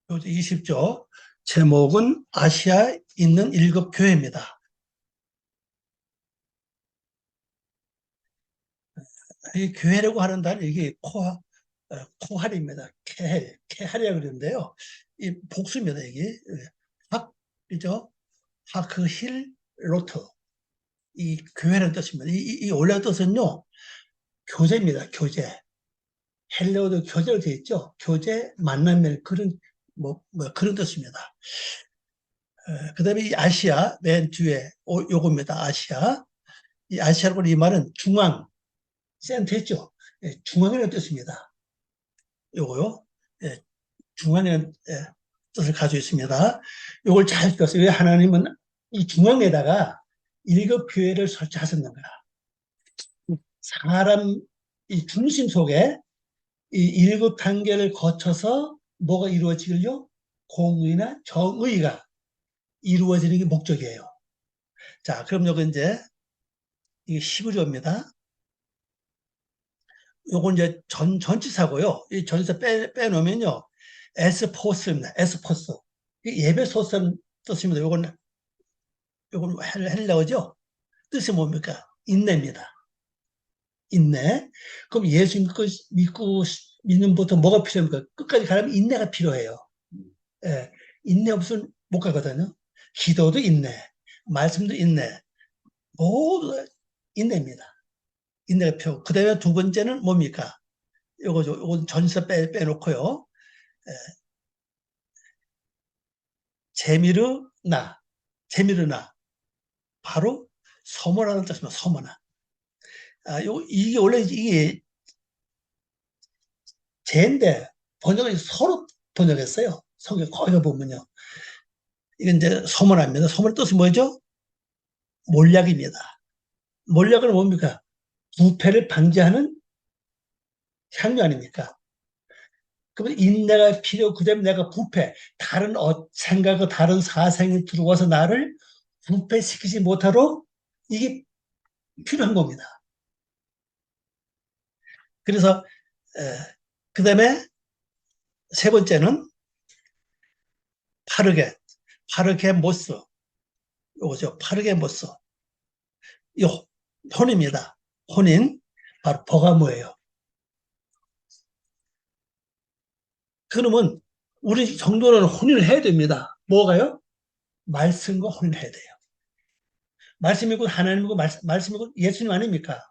교재 20조 제목은 아시아에 있는 일곱 교회입니다. 이 교회라고 하는 단어 이게 코할입니다. 케할이라고 그러는데요. 이 복수입니다. 이게 학이죠. 하크힐 로트 이 교회라는 뜻입니다. 이 원래 뜻은요 교제입니다. 교제. 헬레어도 교제로 되어 있죠. 교제 만남의 그런 그런 뜻입니다. 그다음에 이 아시아 맨 뒤에 요겁니다. 아시아. 이 아시아라고 하는 이 말은 중앙, 센터 있죠. 예, 중앙이라는 뜻입니다. 요거요. 예, 중앙이라는 뜻을 가지고 있습니다. 요걸 잘 들었어요. 왜 하나님은 이 중앙에다가 일곱 교회를 설치하셨는가. 사람 이 중심 속에 이 일곱 단계를 거쳐서 뭐가 이루어지길요? 공의나 정의가 이루어지는 게 목적이에요. 자, 그럼 요거 이제 이게 11조입니다. 요건 이제 전치사고요. 이 전치사 빼놓으면요. 에스포스입니다. 에스포스. 예배 소스는 뜻입니다. 요건 헬라어죠. 뜻이 뭡니까? 인내입니다. 인내. 그럼 예수 믿는 부터 뭐가 필요합니까? 끝까지 가려면 인내가 필요해요. 예. 인내 없으면 못 가거든요. 기도도 인내, 말씀도 인내, 모두 인내입니다. 인내가 필요. 그 다음에 두 번째는 뭡니까? 요거죠. 요건 전서 빼놓고요. 예, 재미르나, 재미르나. 바로 서머라는 뜻입니다. 서머나. 이게 원래 이게 제인데 번역을 서로 번역했어요. 성경 거기 보면요. 이건 이제 서머나입니다. 서머의 뜻이 뭐죠? 몰약입니다. 몰약은 뭡니까? 부패를 방지하는 향유 아닙니까? 그러면 인내가 필요, 그 다음에 내가 부패, 다른 생각과 다른 사생이 들어와서 나를 부패시키지 못하도록 이게 필요한 겁니다. 그래서, 그 다음에 세 번째는 파르게 모스. 요거죠. 파르게 모스. 이 혼입니다. 혼인. 바로 버가모예요. 그러면 우리 정도는 혼인을 해야 됩니다. 뭐가요? 말씀과 혼인을 해야 돼요. 말씀이고 하나님이고 말씀이고 예수님 아닙니까?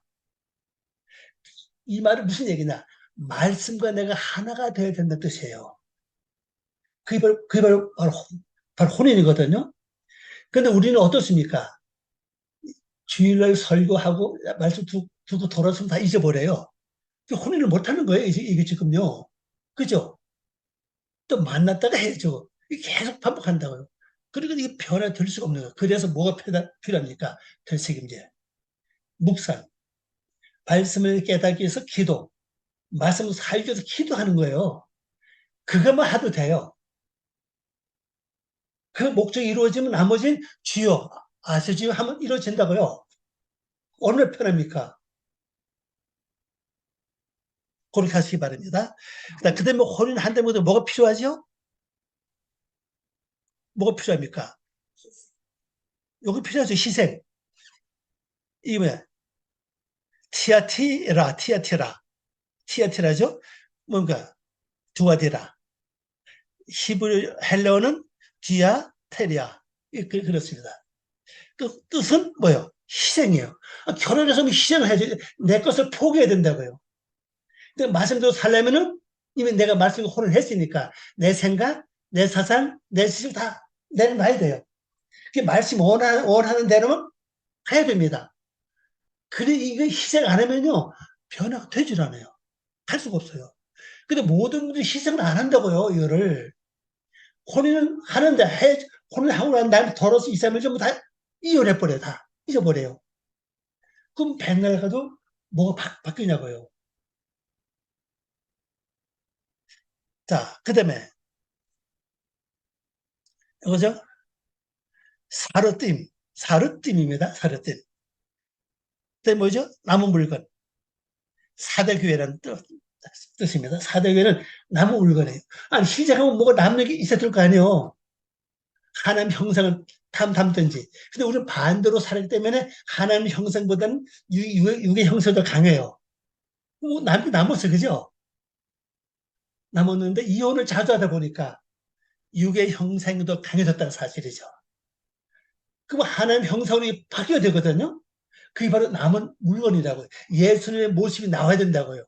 이 말은 무슨 얘기냐? 말씀과 내가 하나가 되어야 된다는 뜻이에요. 그게 바로 혼인이거든요. 그런데 우리는 어떻습니까? 주일날 설교하고 말씀 두고 돌아서면 다 잊어버려요. 혼인을 못하는 거예요, 이게 지금요. 그죠? 또 만났다가 해야죠. 이게 계속 반복한다고요. 그러니까 이게 변화될 수가 없는 거예요. 그래서 뭐가 필요합니까? 되책임제. 묵상. 말씀을 깨닫기 위해서 기도. 말씀을 살기 위해서 기도하는 거예요. 그것만 해도 돼요. 그 목적이 이루어지면 나머지는 주여, 아시지요? 하면 이루어진다고요. 얼마나 편합니까? 그렇게 하시기 바랍니다. 그 다음에 혼인 한다면 뭐가 필요하죠? 뭐가 필요합니까? 여기 필요하죠. 희생. 이게 티아티라죠? 뭔가 두아디라. 히브리 헬레어는 디아테리아. 그렇습니다. 그 뜻은 뭐예요? 희생이에요. 결혼해서 희생을 해야지. 내 것을 포기해야 된다고요. 근데 말씀대로 살려면은 이미 내가 말씀을 혼을 했으니까 내 생각, 내 사상, 내 지식 다 내려놔야 돼요. 그 말씀 원하는 대로는 해야 됩니다. 그래, 이거 희생 안 하면요. 변화가 되질 않아요. 할 수가 없어요. 근데 모든 분들이 희생을 안 한다고요, 이거를. 혼인은 하는데, 혼인하고 난 다음에 덜어서 2, 3일 전부 다 이혼해버려요, 다. 잊어버려요. 그럼 백날 가도 뭐가 바뀌냐고요. 자, 그 다음에, 이거죠? 사르팀입니다, 사르팀. 그게 뭐죠? 남은 물건. 사대교회라는 뜻. 뜻입니다. 사대교회는 나무 물건이에요. 아니, 시작하면 뭐가 남는 게 있었을 거 아니에요. 하나님 형상을 담든지. 근데 우리는 반대로 살았기 때문에 하나님 형상보다는 육의 형상이 더 강해요. 뭐 남았어요. 그죠? 남았는데 이혼을 자주 하다 보니까 육의 형상이 더 강해졌다는 사실이죠. 그럼 하나님 형상으로 바뀌어야 되거든요. 그게 바로 남은 물건이라고요. 예수님의 모습이 나와야 된다고요.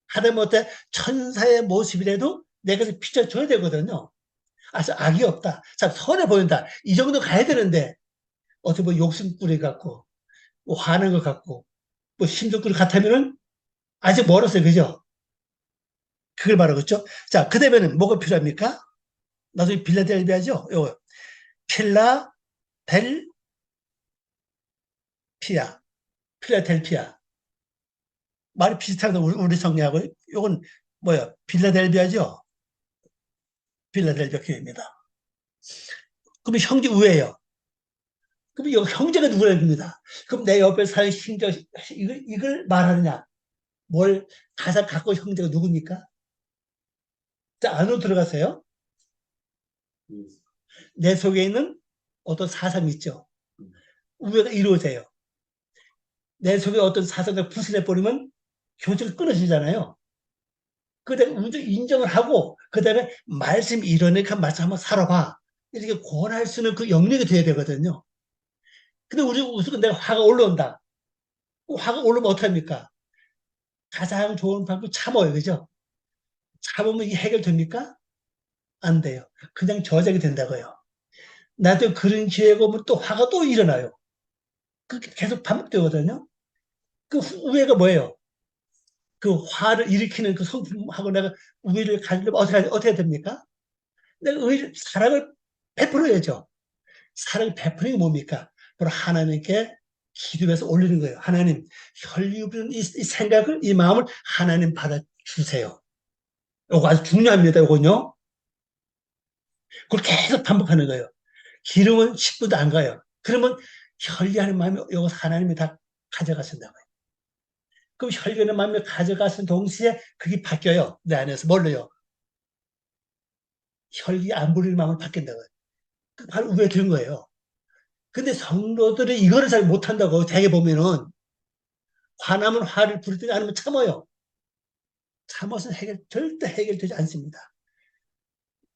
하다못해 천사의 모습이라도 내가 비춰줘야 되거든요. 아주 악이 없다. 참 선해 보인다. 이 정도 가야 되는데 어떻게 뭐 욕심꾸리 같고 뭐 화는 것 같고 뭐 심술꾸리 같으면은 아직 멀었어요. 그죠? 그걸 말하겠죠. 자, 그 다음에는 뭐가 필요합니까? 나중에 빌라델비아죠. 요거 필라델피아, 필라델피아. 말이 비슷하다. 우리 성리하고. 요건 뭐야? 빌라델비아죠. 빌라델비아 교회입니다. 그럼 형제 우회예요. 그럼 이 형제가 누구라는 겁니다. 그럼 내 옆에 사는 형제 이걸 말하느냐? 뭘 가사 갖고 형제가 누굽니까? 자, 안으로 들어가세요. 내 속에 있는 어떤 사상이 있죠. 우회가 이루어져요. 내 속에 어떤 사상을 부수내버리면 교제가 끊어지잖아요. 그 다음에 우리도 인정을 하고, 그 다음에 말씀 이러니까 말씀 한번 살아봐. 이렇게 권할 수 있는 그 영역이 돼야 되거든요. 근데 우리 우스은 내가 화가 올라온다. 화가 올라오면 어떡합니까? 가장 좋은 방법 참아요. 그죠? 참으면 이게 해결됩니까? 안 돼요. 그냥 저작이 된다고요. 나도 그런 기회가 오면 또 화가 또 일어나요. 그게 계속 반복되거든요. 그 우애가 뭐예요? 그 화를 일으키는 그 성품하고 내가 우애를 가지려면 어떻게 됩니까? 내가 사랑을 베풀어야죠. 사랑을 베푸는 게 뭡니까? 바로 하나님께 기도해서 올리는 거예요. 하나님, 혈류는 이 생각을, 이 마음을 하나님 받아주세요. 이거 아주 중요합니다. 이거는요. 그걸 계속 반복하는 거예요. 기름은 10분도 안 가요. 그러면 혈리하는 마음이 이거 하나님이 다 가져가신다고요. 그럼 혈리하는 마음이 가져가신 동시에 그게 바뀌어요. 내 안에서. 뭘로요? 혈기 안 부리는 마음을 바뀐다고요. 그 바로 우에 들은 거예요. 근데 성도들이 이거를 잘 못한다고 대개 보면은 화나면 화를 부르지 않으면 참아요. 참아서 절대 해결되지 않습니다.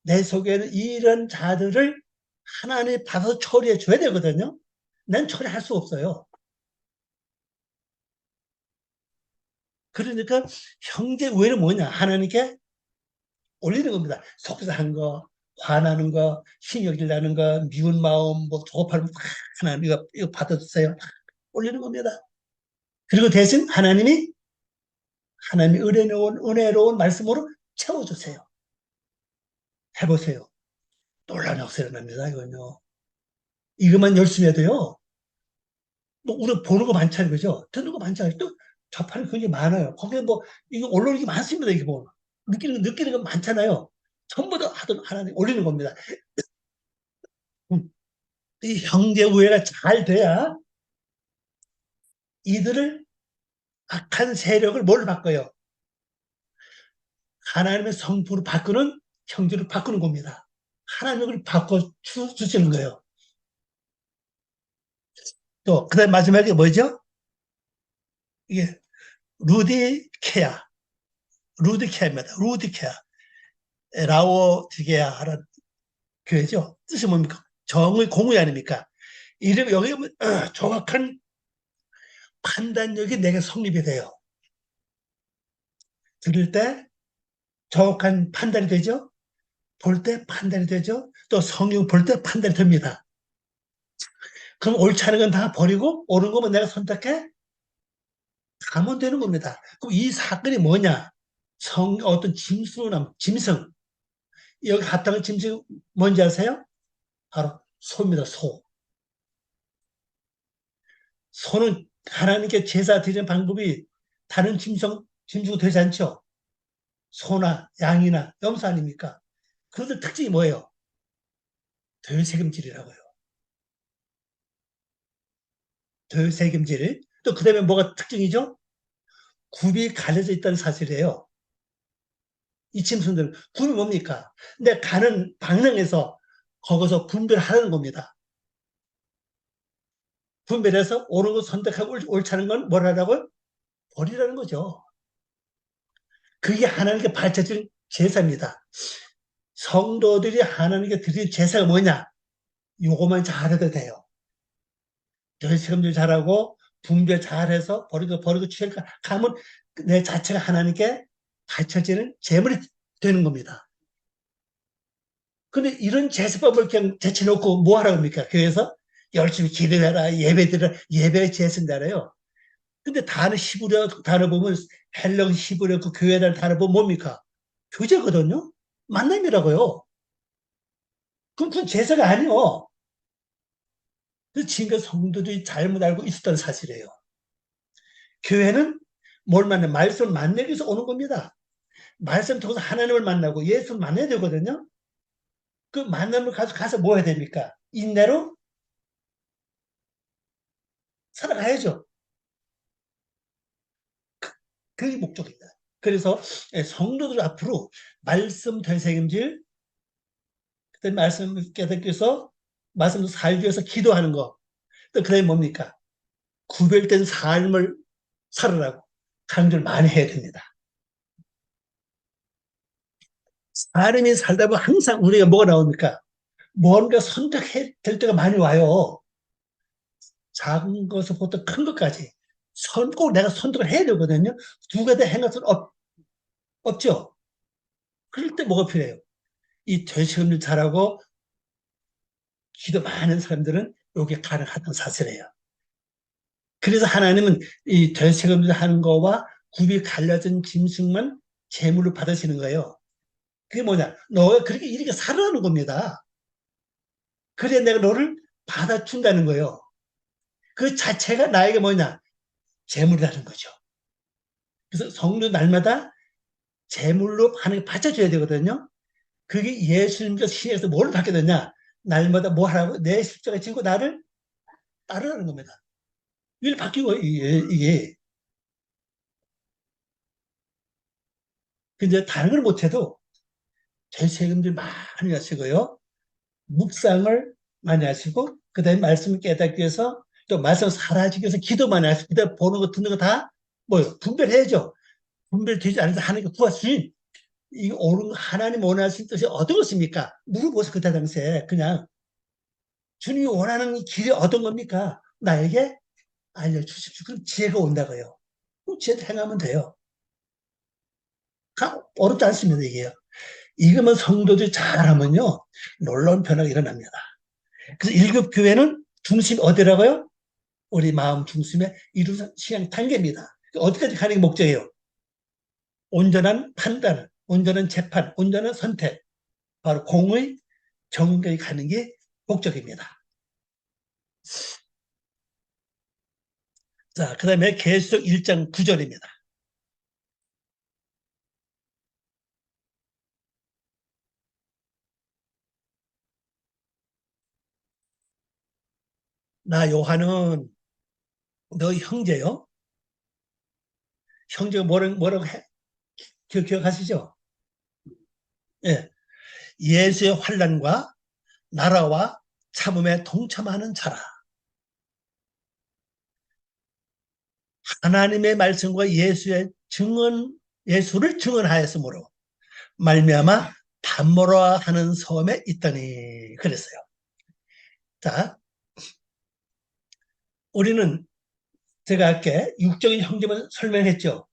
내 속에는 이런 자들을 하나님이 받아서 처리해 줘야 되거든요. 난 처리할 수 없어요. 그러니까 형제 우애는 뭐냐? 하나님께 올리는 겁니다. 속상한 거, 화나는 거, 신경질 나는 거, 미운 마음, 뭐 조급하면 하나님 이거 받아주세요. 올리는 겁니다. 그리고 대신 하나님이 은혜로운 말씀으로 채워주세요. 해보세요. 놀라운 역사 일어납니다. 이건요. 이것만 열심히 해도요. 또 우리 보는 거 많잖아요. 그죠? 듣는 거 많잖아요. 또 접하는 게 굉장히 많아요. 거기에 뭐, 이거 올라오는 게 많습니다. 이게 뭐. 느끼는 거 많잖아요. 전부 다 하던 하나님 올리는 겁니다. 이 형제 우애가 잘 돼야 이들을 악한 세력을 뭘 바꿔요? 하나님의 성부로 바꾸는 형제로 바꾸는 겁니다. 하나님을 바꿔 주시는 거예요. 또, 그 다음 마지막에 뭐죠? 이게 루디케아, 루디케아입니다. 루디케아. 라오디게아라는 교회죠. 뜻이 뭡니까? 정의 공의 아닙니까? 이름 여기 보면 정확한 판단력이 내게 성립이 돼요. 들을 때 정확한 판단이 되죠. 볼 때 판단이 되죠. 또 성경 볼 때 판단이 됩니다. 그럼 옳지 않은 건 다 버리고 옳은 거면 내가 선택해? 가면 되는 겁니다. 그럼 이 사건이 뭐냐? 어떤 짐승. 여기 갔다가 짐승 뭔지 아세요? 바로 소입니다. 소. 소는 하나님께 제사 드리는 방법이 다른 짐승 되지 않죠? 소나 양이나 염소 아닙니까? 그것들 특징이 뭐예요? 덜새김질이라고요. 덜새김질. 또 그 다음에 뭐가 특징이죠? 굽이 갈려져 있다는 사실이에요. 이 짐승들 구이 뭡니까? 내 가는 방향에서 거기서 분별하는 겁니다. 분별해서 옳은 거 선택하고 옳지 않은 건 뭐라고? 버리라는 거죠. 그게 하나님께 바쳐진 제사입니다. 성도들이 하나님께 드린 제사가 뭐냐? 요거만 잘해도 돼요. 열심히 잘하고 분별 잘해서 버리고 취하니까 가면 내 자체가 하나님께 바쳐지는 제물이 되는 겁니다. 근데 이런 제사법을 그냥 제쳐놓고 뭐 하라고 합니까? 교회에서 열심히 기도해라, 예배드려, 예배 제사인다래요. 근데 단어 히브리어 단어 보면 헬러 히브리어 그 교회라는 단어 보면 뭡니까? 교제거든요. 만남이라고요. 그럼 그건 제사가 아니요. 그 지금까지 성도들이 잘못 알고 있었던 사실이에요. 교회는 뭘 만나? 말씀을 만나기 위해서 오는 겁니다. 말씀 통해서 하나님을 만나고 예수를 만나야 되거든요. 그 만남을 가서 뭐 해야 됩니까? 인내로 살아가야죠. 그게 목적입니다. 그래서 성도들 앞으로 말씀 되새김질, 그때 말씀 깨닫기 위해서 말씀 살기 위해서 기도하는 거. 또 그다음에 뭡니까? 구별된 삶을 살으라고 강조를 많이 해야 됩니다. 사람이 살다 보면 항상 우리가 뭐가 나옵니까? 뭔가 선택해야 될 때가 많이 와요. 작은 것부터 큰 것까지. 꼭 내가 선택을 해야 되거든요. 두 가지 행할 수는 없죠. 그럴 때 뭐가 필요해요? 이 되시금을 잘하고 기도 많은 사람들은 이게 가능하다는 사실이에요. 그래서 하나님은 이 되시금을 하는 거와 굽이 갈라진 짐승만 제물로 받으시는 거예요. 그게 뭐냐? 너가 그렇게 이렇게 살아가는 겁니다. 그래 내가 너를 받아준다는 거예요. 그 자체가 나에게 뭐냐? 재물이라는 거죠. 그래서 성도 날마다 재물로 하나님께 바쳐줘야 되거든요. 그게 예수님께서 시에서 뭘 받게 되냐? 날마다 뭐 하라고? 내 십자가 지고 나를 따르라는 겁니다. 이게 바뀌고, 이게. 근데 다른 걸 못해도 대세금들 많이 하시고요. 묵상을 많이 하시고, 그 다음에 말씀을 깨닫기 위해서 또 말씀 사라지기 위해서 기도 많이 하시고, 그 다음에 보는 거 듣는 거 다 뭐요? 분별해야죠. 분별되지 않아서 하나님께 구하시니 이 옳은 하나님 원하시는 뜻이 어떤 것입니까? 물어보세요. 그때 당시에 그냥 주님이 원하는 길이 어떤 겁니까? 나에게 알려주십시오. 그럼 지혜가 온다고요. 그럼 지혜도 행하면 돼요. 어렵지 않습니다, 이게요. 이거만 성도들이 잘하면요, 놀라운 변화가 일어납니다. 그래서 1급 교회는 중심 어디라고요? 우리 마음 중심에 이루는 신앙 단계입니다. 어디까지 가는 게 목적이에요? 온전한 판단, 온전한 재판, 온전한 선택. 바로 공의 정결이 가는 게 목적입니다. 자, 그 다음에 계시록 1장 9절입니다. 나 요한은 너 형제요? 형제가 뭐라고 해? 기억하시죠? 예. 예수의 환난과 나라와 참음에 동참하는 자라. 하나님의 말씀과 예수를 증언하였으므로 말미암아 담모라 하는 섬에 있더니 그랬어요. 자, 우리는 제가 아까 육적인 형제만 설명했죠.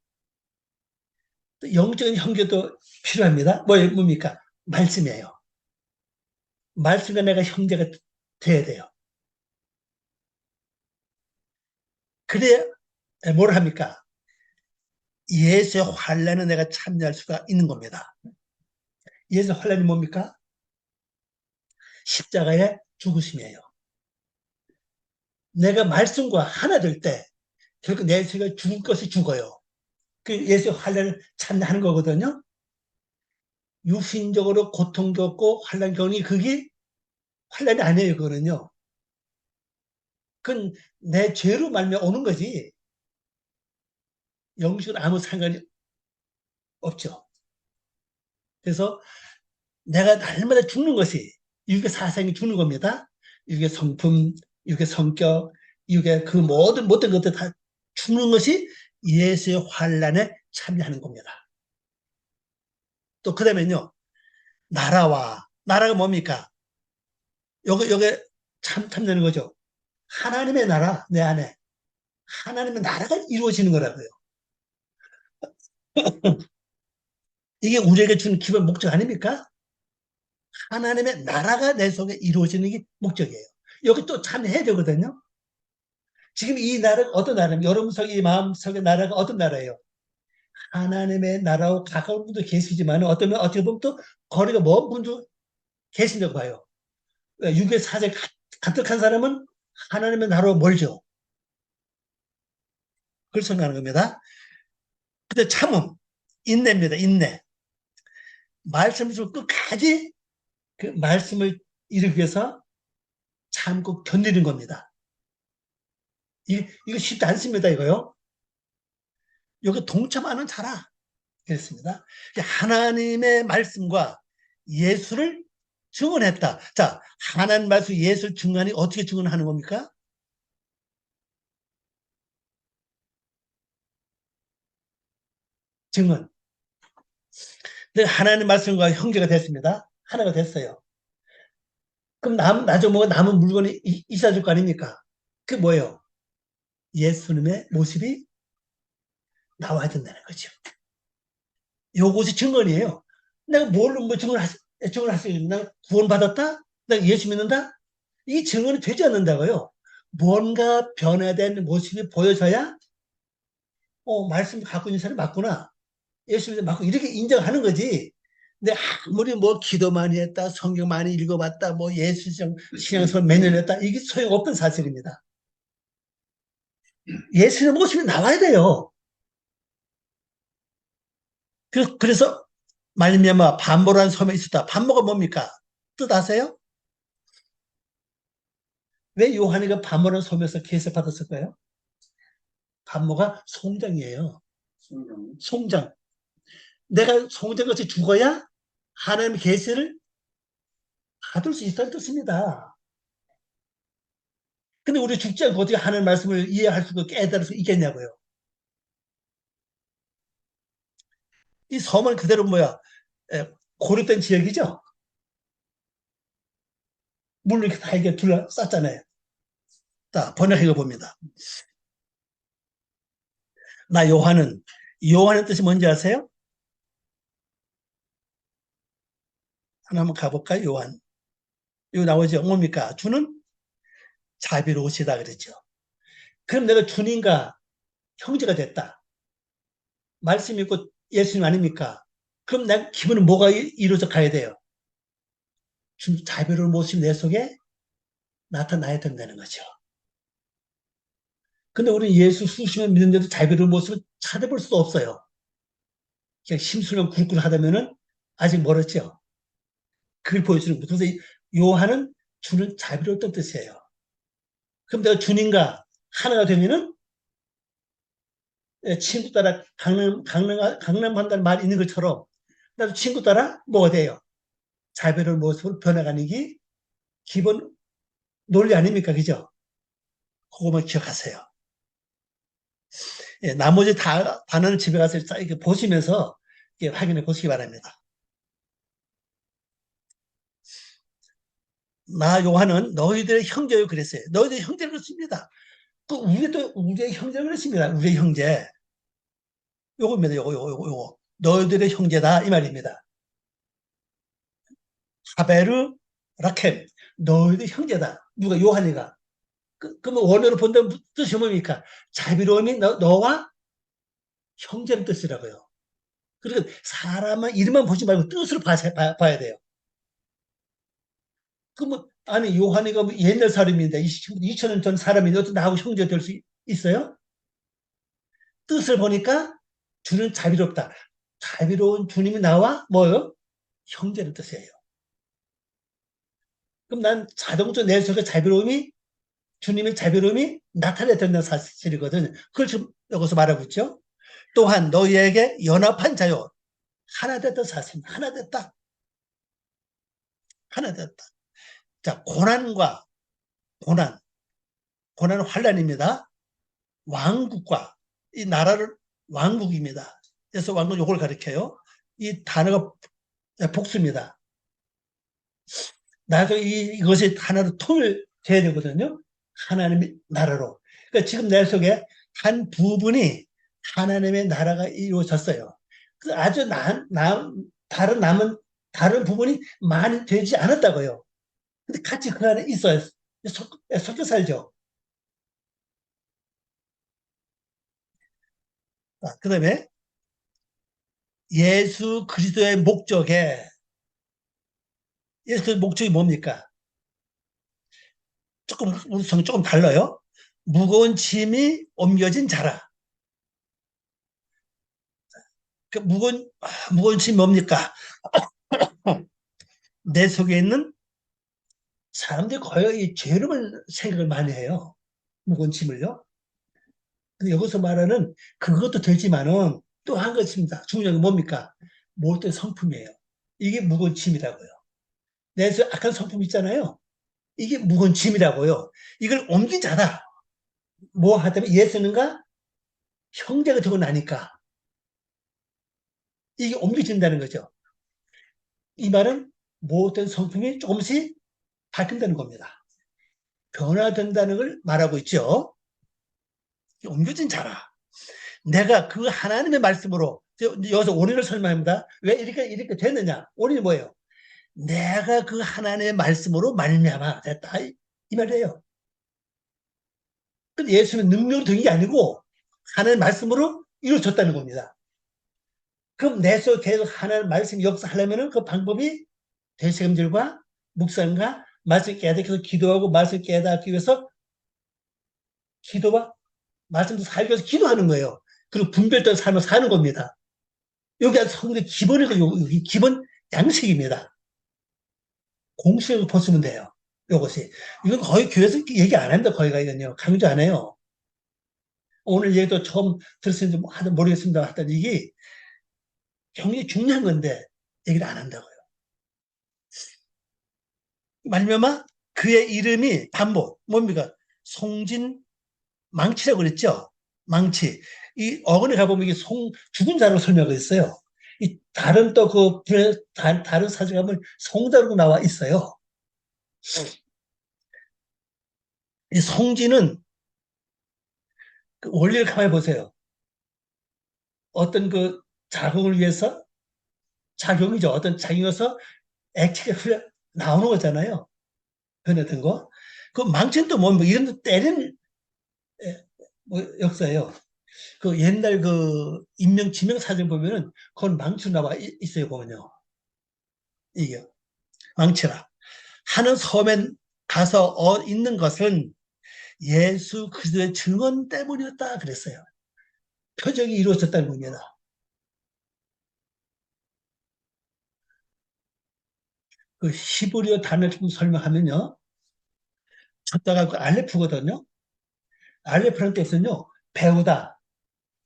영적인 형제도 필요합니다. 뭡니까? 말씀이에요. 말씀과 내가 형제가 돼야 돼요. 그래야 뭘 합니까? 예수의 환란에 내가 참여할 수가 있는 겁니다. 예수의 환란이 뭡니까? 십자가의 죽으심이에요. 내가 말씀과 하나 될 때 결국 내 죄가 죽을 것이 죽어요. 그 예수의 환란을 참여하는 거거든요. 육신적으로 고통 겪고 환란 겪는 그게 환란이 아니에요. 그거는요. 그건 내 죄로 말미암아 오는 거지. 영식은 아무 상관이 없죠. 그래서 내가 날마다 죽는 것이 육의 사생이 죽는 겁니다. 육의 성품, 육의 성격, 육의 그 모든 것들 다 죽는 것이 예수의 환란에 참여하는 겁니다. 또 그다음에요. 나라가 뭡니까? 요게 참되는 거죠. 하나님의 나라 내 안에 하나님의 나라가 이루어지는 거라고요. 이게 우리에게 주는 기본 목적 아닙니까? 하나님의 나라가 내 속에 이루어지는 게 목적이에요. 여기 또 참여해야 되거든요. 지금 이 나라가 어떤 나라입니까? 여러분 속에 이 마음속의 나라가 어떤 나라예요? 하나님의 나라와 가까운 분도 계시지만 어떻게 보면 또 거리가 먼 분도 계신다고 봐요. 육의 사제 가득한 사람은 하나님의 나라로 멀죠. 그걸 생각하는 겁니다. 근데 참음, 인내입니다. 인내. 말씀을 끝까지 그 말씀을 이루기 위해서 참고 견디는 겁니다. 이거 쉽지 않습니다. 이거요. 여기 동참하는 자라. 그랬습니다. 하나님의 말씀과 예수를 증언했다. 자, 하나님 말씀 예수를 증언하니 어떻게 증언하는 겁니까? 증언. 하나님 말씀과 형제가 됐습니다. 하나가 됐어요. 그럼 나중에 뭐가 남은 물건이 있어질 거 아닙니까? 그게 뭐예요? 예수님의 모습이 나와야 된다는 거죠. 요것이 증언이에요. 내가 뭘로 뭐 증언할 수 있나? 구원받았다? 내가 예수 믿는다? 이 증언이 되지 않는다고요. 뭔가 변화된 모습이 보여져야 말씀 갖고 있는 사람이 맞구나. 예수 믿는 맞고 이렇게 인정하는 거지. 근데 아무리 뭐 기도 많이 했다, 성경 많이 읽어봤다, 뭐 예수 신앙생활 몇 년 했다, 이게 소용없던 사실입니다. 예수의 모습이 나와야 돼요. 그래서 말미암아 반모라는 섬에 있었다. 반모가 뭡니까? 뜻 아세요? 왜 요한이가 반모라는 섬에서 계세받았을까요? 반모가 송장이에요. 송장. 내가 송장같이 죽어야 하나님의 계시를 받을 수 있다는 뜻입니다. 근데 우리 죽지 않고 어떻게 하나님의 말씀을 이해할 수 있고 깨달을 수 있겠냐고요. 이 섬은 그대로 고립된 지역이죠. 물로 이렇게 다 이게 둘러쌌잖아요. 자, 번역해 봅니다. 나 요한의 뜻이 뭔지 아세요? 하나 한번 가볼까요? 요한. 이거 나오죠? 뭡니까? 주는 자비로우시다 그랬죠. 그럼 내가 주님과 형제가 됐다. 말씀 있고 예수님 아닙니까? 그럼 내 기분은 뭐가 이루어져 가야 돼요? 주 자비로운 모습이 내 속에 나타나야 된다는 거죠. 근데 우리 예수 수십 년 믿는데도 자비로운 모습을 찾아볼 수도 없어요. 그냥 심술만 굴굴 하다면은 아직 멀었죠. 그걸 보여주는 거죠. 그래서 요한은 주는 자비로웠던 뜻이에요. 그럼 내가 주님과 하나가 되면은 친구 따라 강남한다는 말이 있는 것처럼 나도 친구 따라 뭐가 돼요? 자비로운 모습으로 변해가는 게 기본 논리 아닙니까? 그죠? 그거만 기억하세요. 예, 나머지 단어는 집에 가서 이렇게 보시면서 확인해 보시기 바랍니다. 나 요한은 너희들의 형제요 그랬어요. 너희들의 형제를 그랬습니다. 우리도 우리의 형제를 그랬습니다. 우리의 형제. 요겁니다. 요거. 너희들의 형제다 이 말입니다. 하베르 라켈 너희들 형제다. 누가 요한이가. 그러면 원어로 본다면 뜻이 뭡니까? 자비로움이 너와 형제의 뜻이라고요. 그러니까 사람은 이름만 보지 말고 뜻으로 봐야 돼요. 그러면 아니 요한이가 뭐 옛날 사람인데 2000년 전 사람인데 어떻게 나하고 형제 될 수 있어요? 뜻을 보니까 주는 자비롭다. 자비로운 주님이 나와 뭐요? 형제는 뜻이에요. 그럼 난 자동적으로 내 속에 자비로움이 주님의 자비로움이 나타내야 된다는 사실이거든요. 그걸 지금 여기서 말하고 있죠. 또한 너희에게 연합한 자요. 하나 됐다 샀습니다. 하나 됐다. 하나 됐다. 자, 고난과 고난, 고난은 환란입니다. 왕국과 이 나라를 왕국입니다. 그래서 왕국 요걸 가리켜요. 이 단어가 복수입니다. 나도 이것이 하나로 통일 돼야 되거든요. 하나님의 나라로. 그러니까 지금 내 속에 한 부분이 하나님의 나라가 이루어졌어요. 그 아주 다른 남은 다른 부분이 많이 되지 않았다고요. 근데 같이 그 안에 있어요. 섞여 살죠. 그 다음에 예수 그리스도의 목적에 예수의 목적이 뭡니까? 조금 우리 성 조금 달라요. 무거운 짐이 옮겨진 자라. 그 무거운 짐이 뭡니까? 내 속에 있는 사람들이 거의 이 죄를 생각을 많이 해요. 무거운 짐을요. 근데 여기서 말하는 그것도 되지만은 또 한 것입니다. 중요한 게 뭡니까? 모든 성품이에요. 이게 무거운 짐이라고요. 내 속에 악한 성품 있잖아요. 이게 무거운 짐이라고요. 이걸 옮긴 자다. 뭐 하다면 예수는가 형제가 되고 나니까 이게 옮겨진다는 거죠. 이 말은 모든 성품이 조금씩 바뀐다는 겁니다. 변화된다는 걸 말하고 있죠. 옮겨진 자라. 내가 그 하나님의 말씀으로 여기서 원인을 설명합니다. 왜 이렇게 됐느냐? 원인이 뭐예요? 내가 그 하나님의 말씀으로 말미암아 됐다 이 말이에요. 근데 예수는 능력으로 된 게 아니고 하나님의 말씀으로 이루어졌다는 겁니다. 그럼 내 속에 계속 하나님의 말씀 역사하려면 그 방법이 대책임들과 묵상과 말씀 깨닫기 위해서 기도하고 말씀 깨닫기 위해서 기도와 말씀도 살기 위해서 기도하는 거예요. 그리고 분별된 삶을 사는 겁니다. 여기 성경의 기본이 기본 양식입니다. 공식으로 보시면 돼요. 이것이. 이건 거의 교회에서 얘기 안 합니다. 거기가 이건요. 강조 안 해요. 오늘 얘기도 처음 들었는지 모르겠습니다. 하여튼 이게 굉장히 중요한 건데 얘기를 안 한다고요. 말미암아 그의 이름이 반복. 뭡니까? 송진 망치라고 그랬죠? 망치. 이 어근에 가보면 이게 죽은 자로 설명하고 있어요. 이 다른 또 다른 사진 가면 송자로 나와 있어요. 이 송진은 그 원리를 가만히 보세요. 어떤 그 자극을 위해서 작용이죠. 어떤 작용에서 액체가 나오는 거잖아요. 변했던 거. 그 망치는 또 뭐 이런 데 때리는 뭐 역사예요. 그 옛날 그 인명 지명 사진 보면은 그건 망치로 나와 있어요. 보면요. 이게 망치라. 하는 섬에 가서 있는 것은 예수 그리스도의 증언 때문이었다 그랬어요. 표적이 이루어졌다는 겁니다. 그 히브리어 단어를 좀 설명하면요. 첫자가 그 알레프거든요. 알레프라는 뜻은요. 배우다,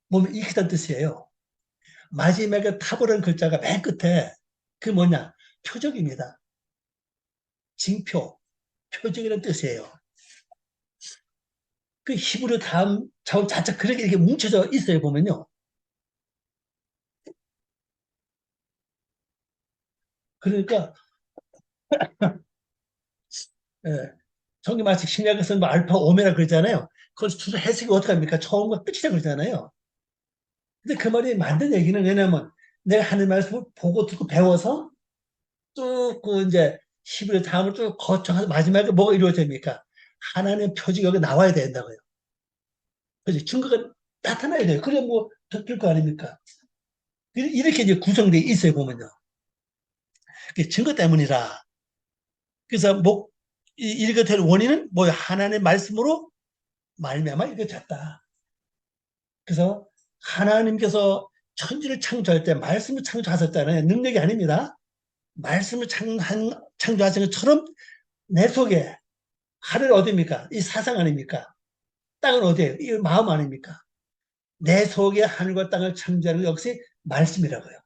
몸을 익히다는 뜻이에요. 마지막에 타보라는 글자가 맨 끝에 그 뭐냐? 표적입니다. 징표, 표적이라는 뜻이에요. 그 히브리어 다음 자음 자체 그렇게 이렇게 뭉쳐져 있어요. 보면요. 그러니까 예, 성경 말씀 신약에서는 뭐 알파 오메라 그러잖아요. 그걸 주소 해석이 어떻게 합니까? 처음과 끝이라 그러잖아요. 근데 그 말이 맞는 얘기는 왜냐면 내가 하는 말씀을 보고 듣고 배워서 쭉 그 이제 11월 다음을 쭉 거쳐서 마지막에 뭐가 이루어집니까? 하나님의 표적이 여기 나와야 된다고요. 그래서 증거가 나타나야 돼요. 그래 뭐 듣길 거 아닙니까? 이렇게 이제 구성되어 있어요, 보면요. 그게 증거 때문이라. 그래서 이렇게 될 원인은 뭐예요? 하나님의 말씀으로 말미암아 이렇게 됐다. 그래서 하나님께서 천지를 창조할 때 말씀을 창조하셨잖아요. 능력이 아닙니다. 말씀을 창조하신 것처럼 내 속에 하늘 어디입니까? 이 사상 아닙니까? 땅은 어디예요? 이 마음 아닙니까? 내 속에 하늘과 땅을 창조하는 것 역시 말씀이라고요.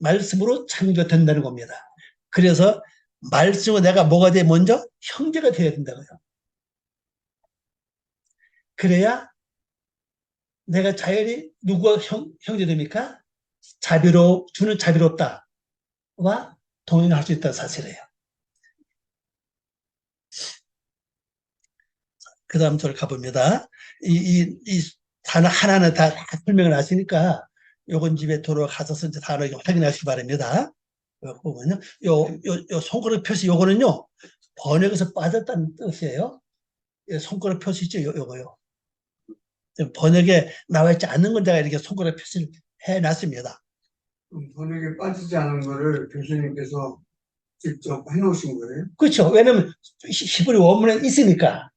말씀으로 창조된다는 겁니다. 그래서 말씀은 내가 뭐가 돼? 먼저 형제가 되어야 된다고요. 그래야 내가 자연히 누구와 형제 됩니까? 주는 자비롭다와 동행할 수 있다는 사실이에요. 그 다음 절 가봅니다. 이 단어 하나는 다 설명을 하시니까 요건 집에 돌아가셔서 이제 단어 확인하시기 바랍니다. 보면요. 요 손가락 표시 요거는요. 번역에서 빠졌다는 뜻이에요. 손가락 표시 있죠? 요거요. 번역에 나와 있지 않는 건 제가 이렇게 손가락 표시를 해놨습니다. 번역에 빠지지 않은 거를 교수님께서 직접 해놓으신 거예요? 그렇죠. 왜냐면 히브리 원문에 있으니까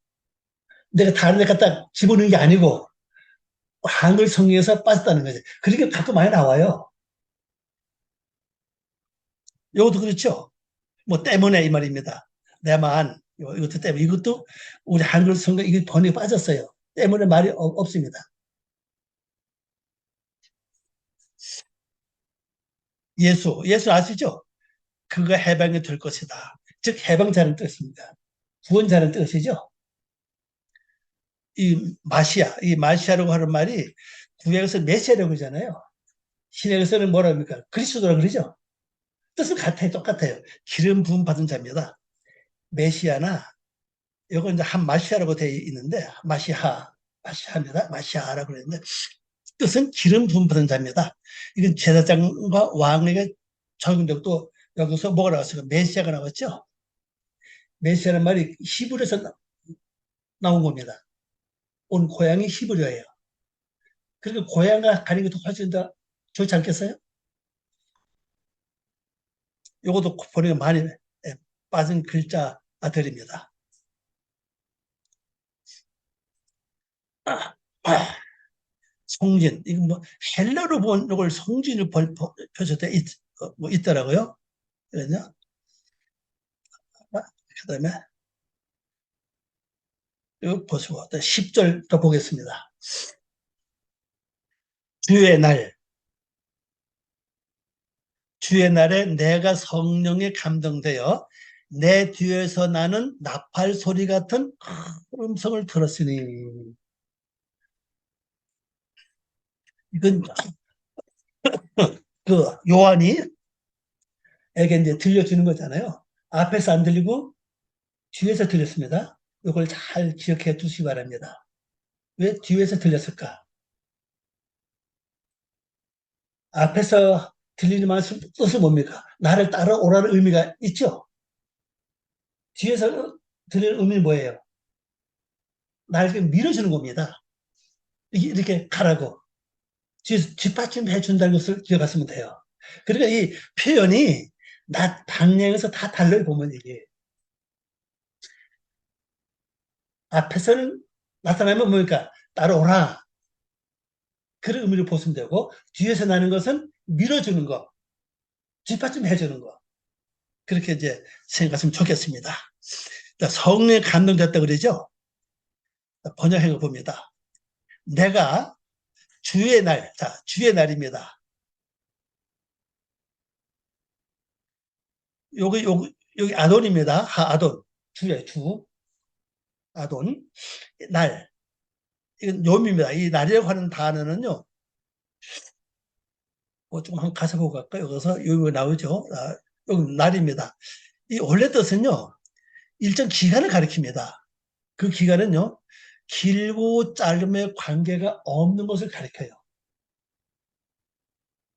내가 다른 데 갖다 집어넣은 게 아니고 한글 성경에서 빠졌다는 거죠. 그렇게 가끔 많이 나와요. 이것도 그렇죠. 뭐 때문에 이 말입니다. 내만 이것도 때문에 이것도 우리 한글 성경 이게 번역이 빠졌어요. 때문에 말이 없습니다. 예수 아시죠? 그가 해방이 될 것이다. 즉 해방자는 뜻입니다. 구원자는 뜻이죠. 이 마시아라고 하는 말이 구약에서 메시아라고 그러잖아요. 신약에서는 뭐라 합니까? 그리스도라고 그러죠. 뜻은 같아요. 똑같아요. 기름 부음 받은 자입니다. 메시아나 이건 이제 한 마시아라고 되어 있는데 마시아입니다. 마시아라고 그랬는데 뜻은 기름 부음 받은 자입니다. 이건 제사장과 왕에게 적용되고 또 여기서 뭐가 나왔어요? 메시아가 나왔죠. 메시아는 말이 히브리에서 나온 겁니다. 온 고향이 히브리어예요. 그러니까 고향과 가는 게 더 훨씬 더 좋지 않겠어요? 요것도 번역이 많이 빠진 글자들입니다. 아, 아, 성진, 이거 뭐 헬라로 본 이걸 성진을 표시돼 뭐 있더라고요. 그러냐? 그다음에 이거 보시고 10절 더 보겠습니다. 주의 날, 주의 날에 내가 성령에 감동되어 내 뒤에서 나는 나팔 소리 같은 큰 음성을 들었으니 이건 그 요한이 에게 이제 들려주는 거잖아요. 앞에서 안 들리고 뒤에서 들렸습니다. 이걸 잘 기억해 두시기 바랍니다. 왜 뒤에서 들렸을까? 앞에서 들리는 말씀 뜻은 뭡니까? 나를 따라오라는 의미가 있죠. 뒤에서 들리는 의미는 뭐예요? 나를 밀어주는 겁니다. 이렇게 가라고. 뒤에서 뒷받침해 준다는 것을 기억하시면 돼요. 그러니까 이 표현이 방향에서 다 달라요, 보면 이게. 앞에서는 나타나면 뭡니까? 따라오라. 그런 의미를 보시면 되고, 뒤에서 나는 것은 밀어주는 거, 뒷받침해주는 거. 그렇게 이제 생각하시면 좋겠습니다. 성령에 감동됐다 그러죠? 번역한 거 봅니다. 내가 주의 날, 자, 주의 날입니다. 여기 아돈입니다. 아돈. 주의 주. 아돈. 날. 이건 요입니다. 이 날이라고 하는 단어는요, 뭐 조금 한 가서 보고 갈까요? 여기서 여기 나오죠. 여기 날입니다. 이 원래 뜻은요, 일정 기간을 가리킵니다. 그 기간은요, 길고 짧음의 관계가 없는 것을 가리켜요.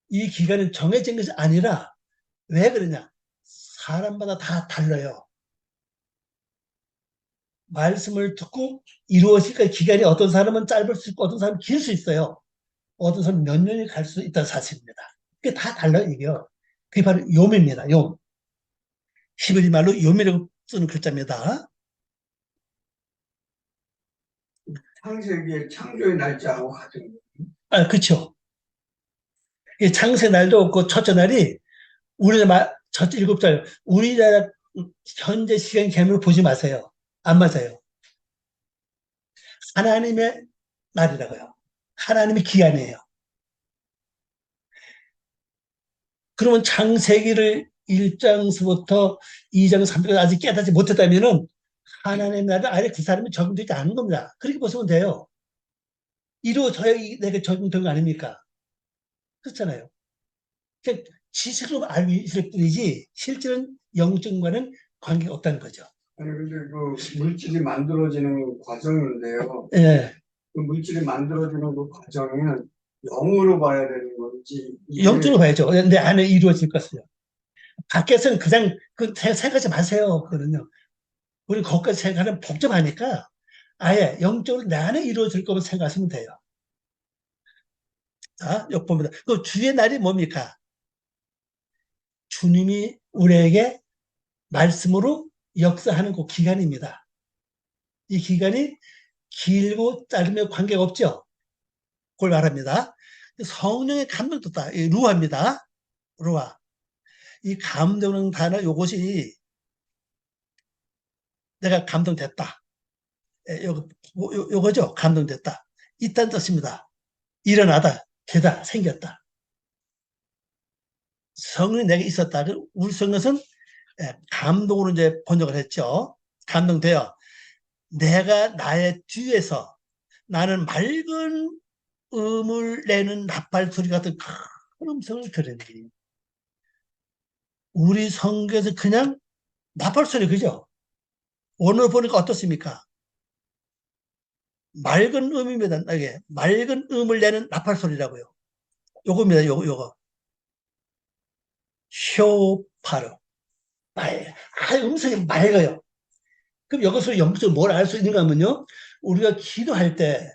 이 기간은 정해진 것이 아니라 왜 그러냐? 사람마다 다 달라요. 말씀을 듣고 이루어질 기간이 어떤 사람은 짧을 수 있고 어떤 사람은 길 수 있어요. 어떤 사람은 몇 년이 갈 수 있다는 사실입니다. 그게 다 달라요, 이게요. 그게 바로 요입니다, 요. 히브리 말로 요미라고 쓰는 글자입니다. 창세기의 창조의 날짜하고 같은 그쵸. 창세 날도 없고 첫째 날이 우리나라 첫째 7달, 우리나라 현재 시간 개념으로 보지 마세요. 안 맞아요. 하나님의 날이라고요. 하나님의 기한이에요. 그러면 창세기를 1장서부터 2장, 3장까지 아직 깨닫지 못했다면은 하나님의 나라 아래 그 사람이 적용되지 않은 겁니다. 그렇게 보시면 돼요. 이루어져야 내가 적용된 거 아닙니까? 그렇잖아요. 그냥 지식으로 알고 있을 뿐이지 실제는 영적과는 관계가 없다는 거죠. 아니, 근데 그 물질이 만들어지는 과정인데요. 예. 그 물질이 만들어지는 그 과정은 영으로 봐야 되는 건지, 이게 영적으로 봐야죠. 내 안에 이루어질 것을요. 밖에서는 그냥 생각하지 마세요. 그거는요. 우리 거기까지 생각하면 복잡하니까 아예 영적으로 내 안에 이루어질 것만 생각하시면 돼요. 자, 여기 봅니다. 그 주의 날이 뭡니까? 주님이 우리에게 말씀으로 역사하는 그 기간입니다. 이 기간이 길고 짧으면 관계가 없죠. 그걸 말합니다. 성령의 감동도 다 루아입니다. 루아. 이 감동하는 단어 요것이 내가 감동됐다. 요거죠. 감동됐다. 있다는 뜻입니다. 일어나다, 되다, 생겼다. 성령이 내게 있었다. 우리 성경은 감동으로 이제 번역을 했죠. 감동되어 내가 나의 뒤에서 나는 맑은 음을 내는 나팔 소리 같은 큰 음성을 들으니 우리 성경에서 그냥 나팔 소리 그죠? 오늘 보니까 어떻습니까? 맑은 음입니다. 이게 맑은 음을 내는 나팔 소리라고요. 요겁니다. 요거. 쇼파르. 음성이 맑아요. 그럼 여기서 영적으로 뭘 알 수 있는가 하면요. 우리가 기도할 때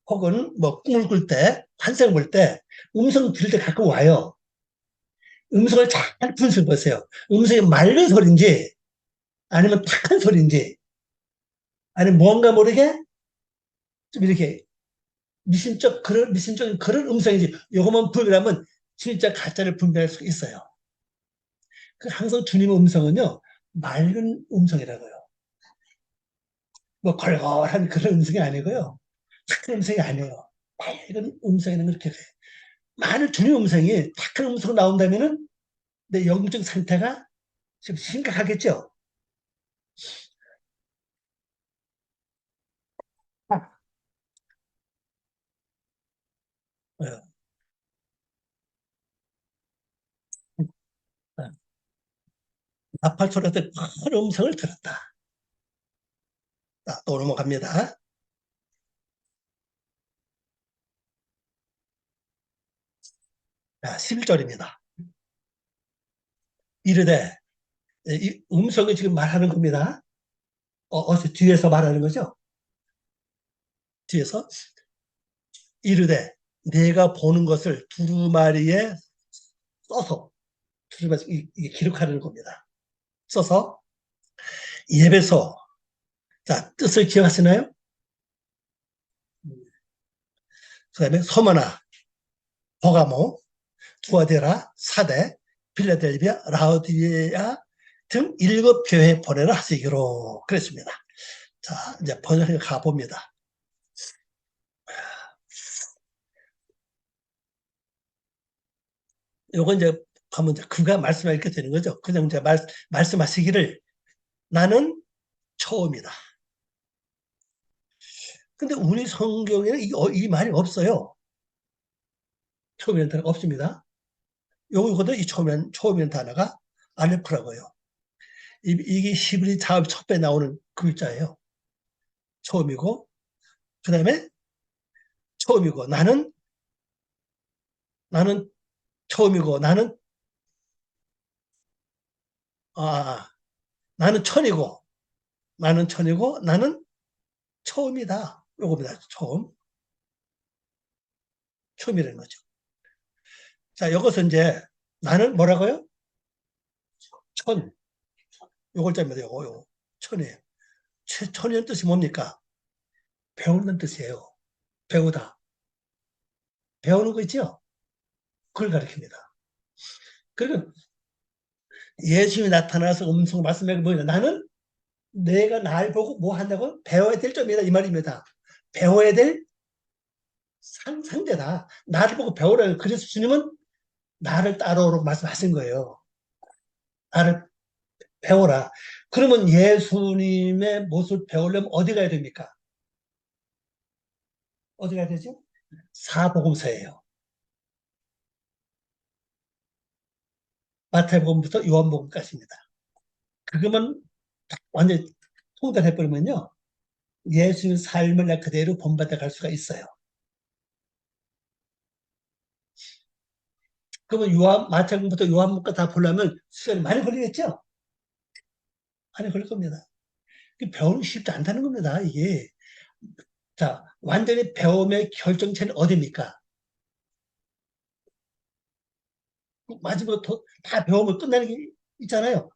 혹은 뭐 꿈을 꿀 때, 환상을 볼 때 음성 들을 때 가끔 와요. 음성을 잘 분석해 보세요. 음성이 맑은 소리인지 아니면 탁한 소리인지 아니면 뭔가 모르게 좀 이렇게 미신적인 그런 음성인지 요것만 분별하면 진짜 가짜를 분별할 수 있어요. 항상 주님의 음성은요, 맑은 음성이라고요. 뭐 걸걸한 그런 음성이 아니고요. 탁한 음성이 아니에요. 맑은 음성에는 그렇게 돼요. 만약 주님의 음성이 탁한 음성으로 나온다면은 내 영적 상태가 좀 심각하겠죠. 어, 어. 나팔 소리 같은 큰 음성을 들었다. 자, 또 넘어갑니다. 자, 11절입니다. 이르되 이 음성이 지금 말하는 겁니다. 뒤에서 말하는 거죠. 뒤에서 이르되 내가 보는 것을 두루마리에 써서 두루마리 이게 기록하는 겁니다. 써서 예배소. 자, 뜻을 기억하시나요? 그다음에 소머나, 버가모, 두아데라, 사대, 필라델비아, 라우디게아 등 7교회 보내라 하시기로 그랬습니다. 자, 이제 번역해 가봅니다. 요건 이제 가면 이제 그가 말씀하게 되는 거죠. 그냥 이제 말씀하시기를 나는 처음이다. 근데 우리 성경에는 이 말이 없어요. 처음이라는 단어가 없습니다. 요거도 이 처음이라는 단어가 알레프라고요. 이게 히브리 자음 첫 배 나오는 글자예요. 처음이고, 그 다음에 처음이고, 나는 처음이고, 아, 나는 천이고, 나는 처음이다. 요겁니다. 처음이라는 거죠. 자, 여기서 이제 나는 뭐라고요? 천. 요 글자입니다. 요거. 천이에요. 천이라는 뜻이 뭡니까? 배우는 뜻이에요. 배우다. 배우는 거 있죠? 그걸 가리킵니다. 그리고 예수님이 나타나서 음성 말씀하고 뭐냐. 나는 내가 날 보고 뭐 한다고? 배워야 될 점이다. 이 말입니다. 배워야 될 상대다. 나를 보고 배우라는 그래서 주님은 나를 따라오라고 말씀하신 거예요. 나를 배워라. 그러면 예수님의 모습을 배우려면 어디 가야 됩니까? 어디 가야 되죠? 사복음서예요. 마태복음부터 요한복음까지입니다. 그거만 완전히 통달해버리면요. 예수의 삶을 나 그대로 본받아 갈 수가 있어요. 그러면 마태복음부터 요한복음까지 다 보려면 시간이 많이 걸리겠죠? 많이 걸릴 겁니다. 배우는 게 쉽지 않다는 겁니다, 이게. 자, 완전히 배움의 결정체는 어디입니까? 마지막으로 다 배우면 끝나는 게 있잖아요.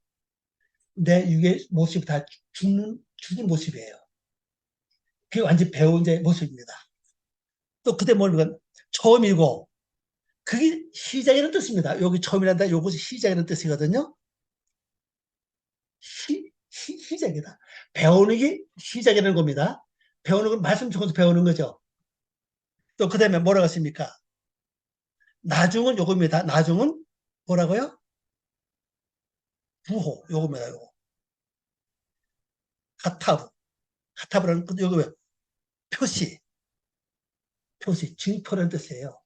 내 육의 모습이 다 죽는 모습이에요. 그게 완전히 배운 자의 모습입니다. 또 그때 뭐냐면 처음이고 그게 시작이라는 뜻입니다. 여기 처음이란다. 요것이 시작이라는 뜻이거든요. 시작이다. 배우는 게 시작이라는 겁니다. 배우는 건 말씀 적어서 배우는 거죠. 또 그다음에 뭐라고 했습니까? 나중은 요겁니다. 나중은 뭐라고요? 부호 요겁니다. 요거. 카타브. 카타브라는 요거 왜? 표시. 징표라는 뜻이에요.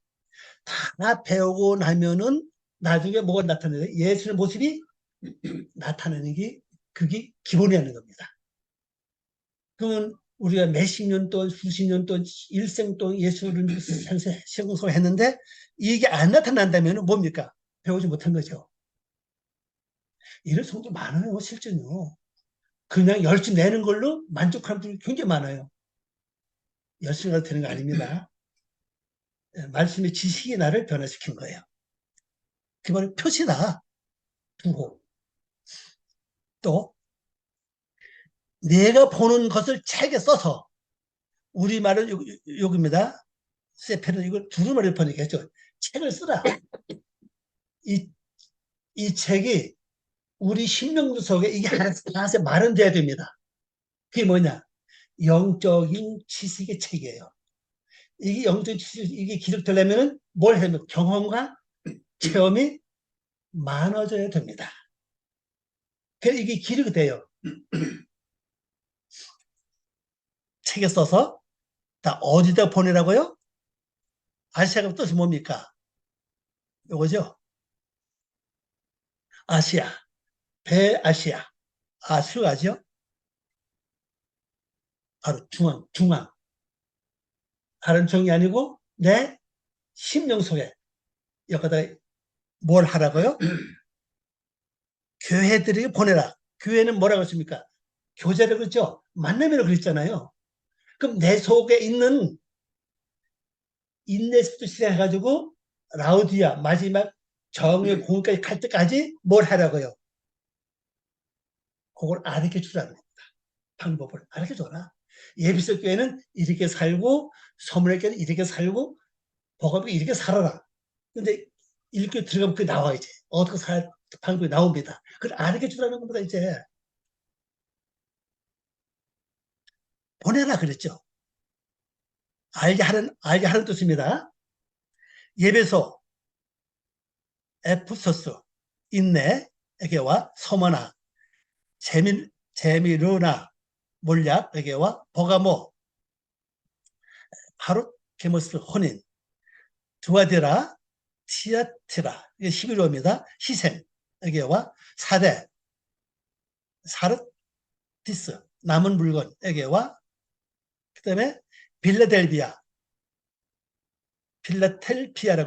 다 배우고 나면은 나중에 뭐가 나타나요? 예수의 모습이 나타나는 게 그게 기본이라는 겁니다. 그러면 우리가 몇십 년 동안 수십 년 동안 일생 동안 예수를 생성했는데 이게 안 나타난다면 뭡니까? 배우지 못한 거죠. 이런 성도 많아요, 실제요. 그냥 열심히 내는 걸로 만족하는 분이 굉장히 많아요. 열심히 해도 되는 거 아닙니다. 말씀의 지식이 나를 변화시킨 거예요. 그건 표시다. 두고. 또 내가 보는 것을 책에 써서 우리말은 여기입니다. 세페는 이걸 두루마리 번역했죠. 책을 쓰라. 이, 이 책이 우리 심령 속에 이게 하나씩 마련돼야 됩니다. 그게 뭐냐? 영적인 지식의 책이에요. 이게 영적인 지식, 이게 기록되려면 뭘 하면 경험과 체험이 많아져야 됩니다. 그래서 이게 기록이 돼요. 책에 써서 다 어디다 보내라고요? 아시아가 뜻이 뭡니까? 요거죠. 아시아, 배아시아, 아시아죠. 바로 중앙. 다른 종이 아니고 내 심령 속에 여기다 뭘 하라고요? 교회들에게 보내라. 교회는 뭐라고 했습니까? 교제를 그랬죠. 만남이라고 그랬잖아요. 그럼 내 속에 있는 인내스부터 시작해가지고 라우디아 마지막 정의 공까지 갈 때까지 뭘 하라고요? 그걸 알게 주라는 겁니다. 방법을 알게 줘라. 예비석 교회는 이렇게 살고 서문의 교회는 이렇게 살고 복음이 이렇게 살아라. 근데 읽고 들어가면 그게 나와 이제 어떻게 살 방법이 나옵니다. 그걸 알게 주라는 겁니다. 이제 보내라 그랬죠. 알게 하는 뜻입니다. 예배소, 에프소스, 인내에게와 서머나, 재미르나, 몰약에게와 버가모, 하룻, 게모스, 혼인, 두아디라, 티아티라, 이게 11호입니다. 희생에게와 사대, 사르티스, 남은 물건에게와 그 다음에 빌라텔피아라고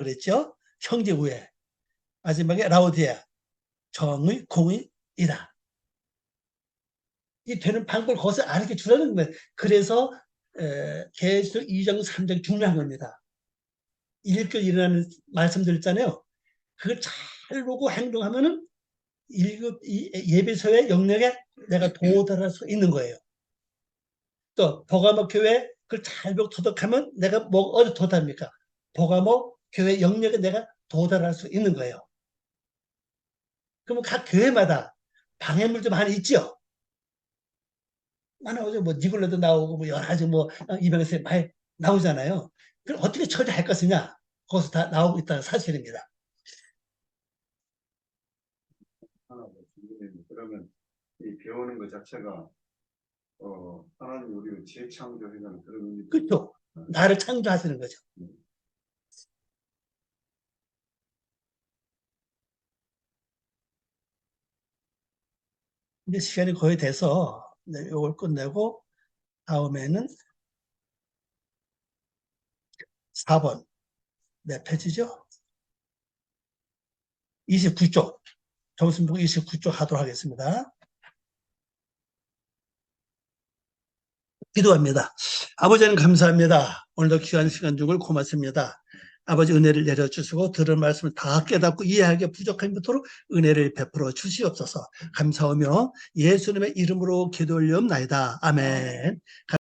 그랬죠. 형제 우애. 마지막에 라오디아, 정의, 공의이다. 이 되는 방법을 거기서 알게 주라는 거예요. 그래서 계속 2장, 3장 중요한 겁니다. 읽고 일어나는 말씀드렸잖아요. 그걸 잘 보고 행동하면은 예배소의 영역에 내가 도달할 수 있는 거예요. 또 버가모 교회 그걸 잘 보고 도덕하면 내가 뭐 어디 도달합니까? 버가모 교회 영역에 내가 도달할 수 있는 거예요. 그러면 각 교회마다 방해물 좀 하나 있죠. 나오죠. 뭐 니골라도 나오고 뭐 여러 가지 뭐 이방에서 많이 나오잖아요. 그럼 어떻게 처리할 것이냐? 거기서 다 나오고 있다는 사실입니다. 그러면 이 배우는 것 자체가 하나님 우리를 재창조해가는 그런 의미도 그렇죠. 나를 창조하시는 거죠. 이제 시간이 거의 돼서 이걸 끝내고 다음에는 4번 몇 페이지죠? 29쪽. 정신북 29쪽 하도록 하겠습니다. 기도합니다. 아버지 하나님 감사합니다. 오늘도 귀한 시간 주걸 고맙습니다. 아버지 은혜를 내려주시고 들은 말씀을 다 깨닫고 이해하기에 부족한 것으로 은혜를 베풀어 주시옵소서. 감사하며 예수님의 이름으로 기도 올리옵나이다. 아멘.